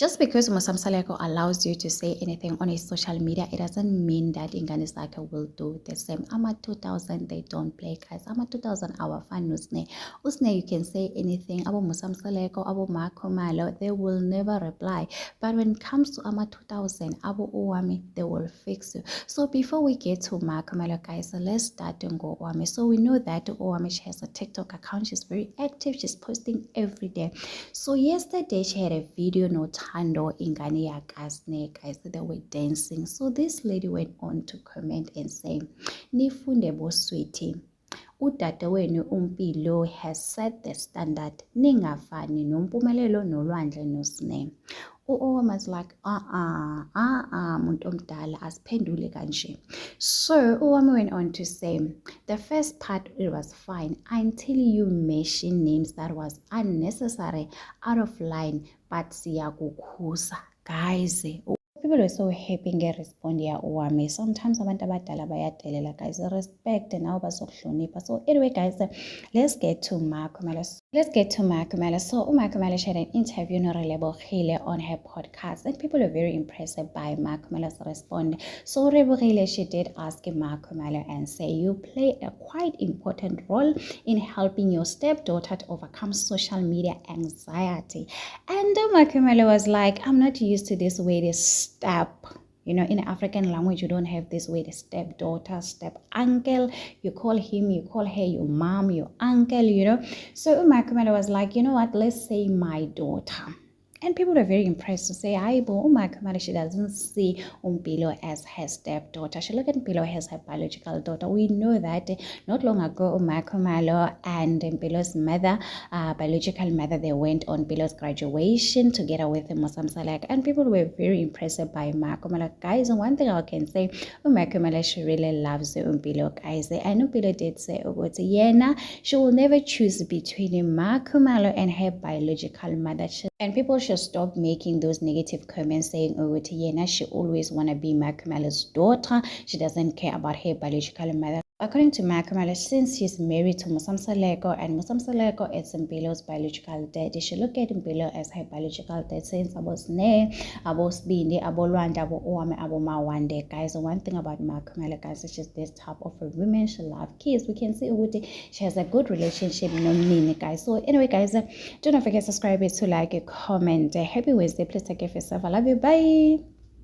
Just because Musamsaleko allows you to say anything on his social media, it doesn't mean that Ingane Zakhe will do the same. Ama 2000, they don't play, guys. Ama 2000, our fan Usne. Usne, you can say anything. Abo Musamsaleko, Abo Makomalo, they will never reply. But when it comes to Ama 2000, Abo Owami, they will fix you. So before we get to Makomalo, guys, let's start and go Owami. So we know that Owami, she has a TikTok account. She's very active. She's posting every day. So yesterday she had a video Nothando ingane yakasne, guys, they were dancing. So this lady went on to comment and say, Nifunde bo sweetie, udadewenu uMpilo has set the standard, ningafani nompumelelo nolwandle noSneh. Was like, muntu omdala asiphendule kanje. So Uwami went on to say, the first part, it was fine until you mention names that was unnecessary, out of line, but siyakukhuza, guys. People were so happy nge respond ya Uwami. Sometimes abantu abadala bayadelela, guys, respect and bazokuhlonipha. So anyway, guys, let's get to Makomalo. So Makomalo had an interview on her podcast, and people are very impressed by Makomalo's response. So Rebogile, she did ask Makomalo and say, you play a quite important role in helping your stepdaughter to overcome social media anxiety. And Makomalo was like, I'm not used to this way to step. You know, in African language, you don't have this way, the stepdaughter, step uncle. You call him, you call her your mom, your uncle, you know. So Makomalo was like, you know what, let's say my daughter. And people are very impressed to say, Makomalo, she doesn't see Mpilo as her stepdaughter. She look at Mpilo as her biological daughter. We know that not long ago, Makomalo and Mpilo's mother, biological mother, they went on Mpilo's graduation together with Musamsaleko. And people were very impressed by Makomalo, guys. And one thing I can say, Makomalo, she really loves Mpilo, guys. And Mpilo did say, Yena, she will never choose between Makomalo and her biological mother. And people should stop making those negative comments saying, Yena, she always want to be Makomalo's daughter. She doesn't care about her biological mother. According to Makomalo, since she's married to Musamsaleko and Musamsaleko is Mpilo's biological dad, she look at Mpilo as her biological dad, since Abosne, Abosbindi, Abolwanda, Abo Owami, Abo Mawande. Guys, one thing about Makomalo, guys, she's this type of a woman. She loves kids. We can see she has a good relationship, guys. So anyway, guys, do not forget to subscribe, to like, comment. Happy Wednesday. Please take care of yourself. I love you. Bye.